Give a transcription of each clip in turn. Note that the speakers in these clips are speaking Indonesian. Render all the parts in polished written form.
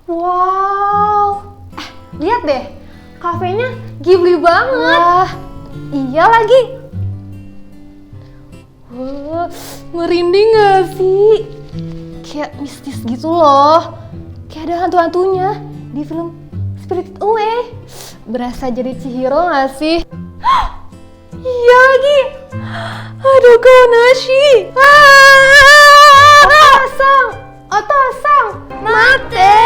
Wow, lihat deh, kafenya Ghibli banget. Wah, iya lagi. Wah, merinding gak sih? Kayak mistis gitu loh. Kayak ada hantu-hantunya di film Spirited Away. Berasa jadi Chihiro gak sih? Iya lagi. Aduh, Konashi. Oto-san, Oto-san, mate.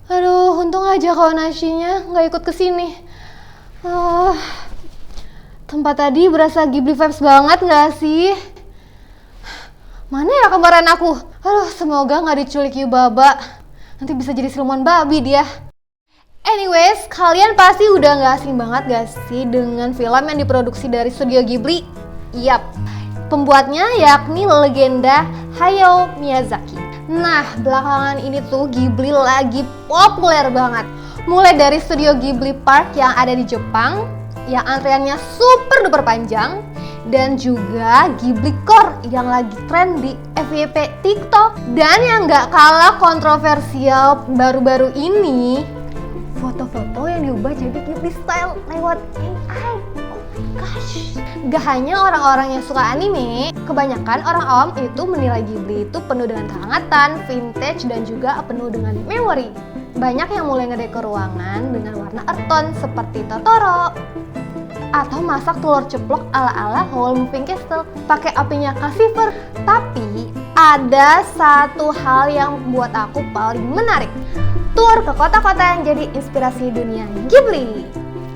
Aduh, untung aja Konashi-nya nggak ikut kesini. Tempat tadi berasa Ghibli vibes banget nggak sih? Mana ya kemarin aku? Aduh, semoga nggak diculik Yubaba. Nanti bisa jadi siluman babi dia. Anyways, kalian pasti udah nggak asing banget gak sih dengan film yang diproduksi dari studio Ghibli? Yap, pembuatnya yakni legenda Hayao Miyazaki. Nah, belakangan ini tuh Ghibli lagi populer banget. Mulai dari studio Ghibli Park yang ada di Jepang, yang antriannya super duper panjang, dan juga Ghibli Core yang lagi tren di FYP TikTok. Dan yang gak kalah kontroversial baru-baru ini, foto-foto yang diubah jadi Ghibli style lewat AI. Oh my gosh. Gak hanya orang-orang yang suka anime, kebanyakan orang awam itu menilai Ghibli itu penuh dengan kehangatan, vintage, dan juga penuh dengan memori. Banyak yang mulai ngedekor ruangan dengan warna earth tone seperti Totoro, atau masak telur ceplok ala-ala Howl's Moving Castle pakai apinya Calcifer. Tapi ada satu hal yang buat aku paling menarik, tur ke kota-kota yang jadi inspirasi dunia Ghibli.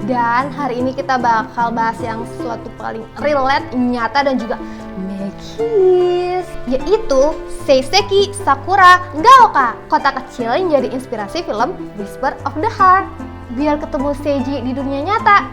Dan hari ini kita bakal bahas yang sesuatu paling relate, nyata, dan juga magis, yaitu Seiseki Sakura Gaoka, kota kecil yang jadi inspirasi film Whisper of the Heart. Biar ketemu Seiji di dunia nyata.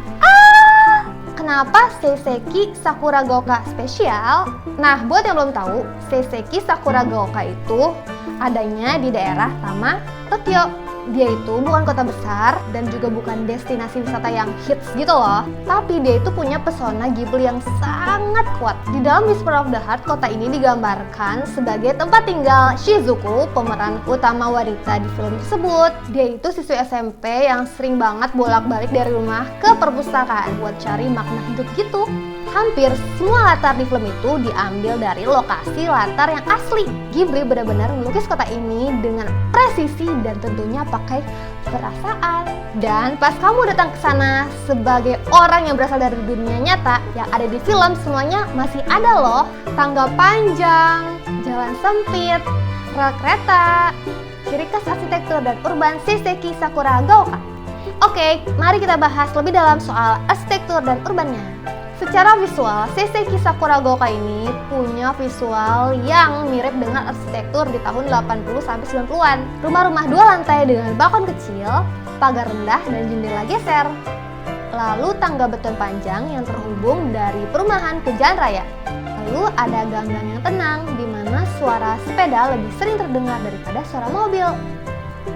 Kenapa Seiseki Sakura Gaoka spesial? Nah, buat yang belum tahu, Seiseki Sakura Gaoka itu adanya di daerah Tama, Tokyo. Dia itu bukan kota besar dan juga bukan destinasi wisata yang hits gitu loh. Tapi dia itu punya pesona Ghibli yang sangat kuat. Di dalam Whisper of the Heart, kota ini digambarkan sebagai tempat tinggal Shizuku, pemeran utama wanita di film tersebut. Dia itu siswi SMP yang sering banget bolak-balik dari rumah ke perpustakaan buat cari makna hidup gitu. Hampir semua latar di film itu diambil dari lokasi latar yang asli. Ghibli benar-benar melukis kota ini dengan presisi dan tentunya pakai perasaan. Dan pas kamu datang ke sana sebagai orang yang berasal dari dunia nyata yang ada di film, semuanya masih ada loh. Tangga panjang, jalan sempit, rel kereta, ciri khas arsitektur dan urban Seiseki Sakura Gaoka. Oke, mari kita bahas lebih dalam soal arsitektur dan urbannya. Secara visual, Seiseki Sakura Gaoka ini punya visual yang mirip dengan arsitektur di tahun 80-90-an. Rumah-rumah 2 lantai dengan balkon kecil, pagar rendah, dan jendela geser. Lalu tangga beton panjang yang terhubung dari perumahan ke jalan raya. Lalu ada gang-gang yang tenang, di mana suara sepeda lebih sering terdengar daripada suara mobil.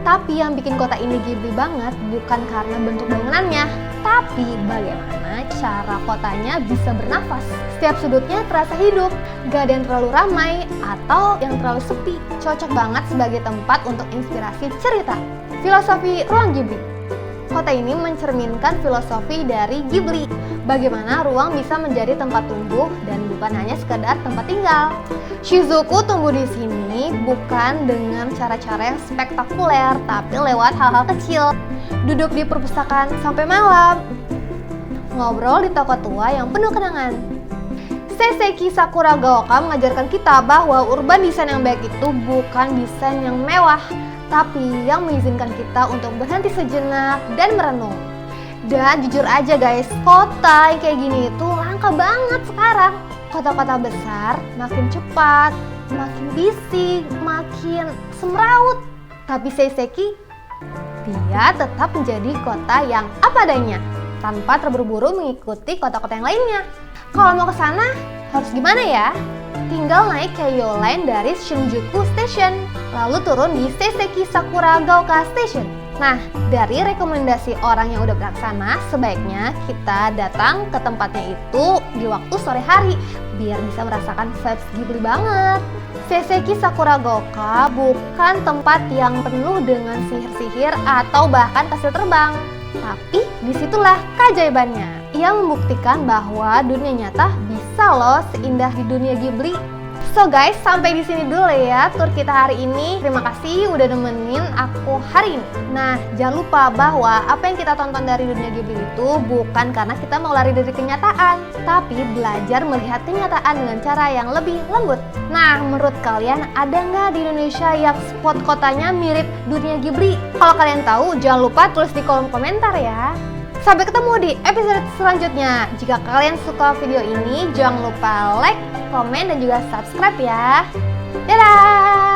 Tapi yang bikin kota ini Ghibli banget bukan karena bentuk bangunannya, tapi bagaimana cara kotanya bisa bernafas. Setiap sudutnya terasa hidup, gak ada yang terlalu ramai atau yang terlalu sepi. Cocok banget sebagai tempat untuk inspirasi cerita. Filosofi ruang Ghibli. Kota ini mencerminkan filosofi dari Ghibli, bagaimana ruang bisa menjadi tempat tumbuh dan bukan hanya sekedar tempat tinggal. Shizuku tumbuh di sini bukan dengan cara-cara yang spektakuler, tapi lewat hal-hal kecil. Duduk di perpustakaan sampai malam, ngobrol di toko tua yang penuh kenangan. Seiseki Sakura Gaoka mengajarkan kita bahwa urban design yang baik itu bukan desain yang mewah, tapi yang mengizinkan kita untuk berhenti sejenak dan merenung. Dan jujur aja guys, kota yang kayak gini itu langka banget sekarang. Kota-kota besar makin cepat, makin bising, makin semrawut. Tapi Seiseki, dia tetap menjadi kota yang apa adanya, tanpa terburu-buru mengikuti kota-kota yang lainnya. Kalau mau ke sana, harus gimana ya? Tinggal naik Keio Line dari Shinjuku Station, lalu turun di Seiseki Sakura Gaoka Station. Nah, dari rekomendasi orang yang udah pernah kesana, sebaiknya kita datang ke tempatnya itu di waktu sore hari, biar bisa merasakan vibes Ghibli banget. Seiseki Sakuragoka bukan tempat yang penuh dengan sihir-sihir atau bahkan kastil terbang. Tapi disitulah keajaibannya. Ia membuktikan bahwa dunia nyata bisa loh seindah di dunia Ghibli. So guys, sampai di sini dulu ya tour kita hari ini. Terima kasih udah nemenin aku hari ini. Nah, jangan lupa bahwa apa yang kita tonton dari dunia Ghibli itu bukan karena kita mau lari dari kenyataan, tapi belajar melihat kenyataan dengan cara yang lebih lembut. Nah, menurut kalian ada nggak di Indonesia yang spot kotanya mirip dunia Ghibli? Kalau kalian tahu, jangan lupa tulis di kolom komentar ya. Sampai ketemu di episode selanjutnya. Jika kalian suka video ini, jangan lupa like, komen, dan juga subscribe ya. Dadah!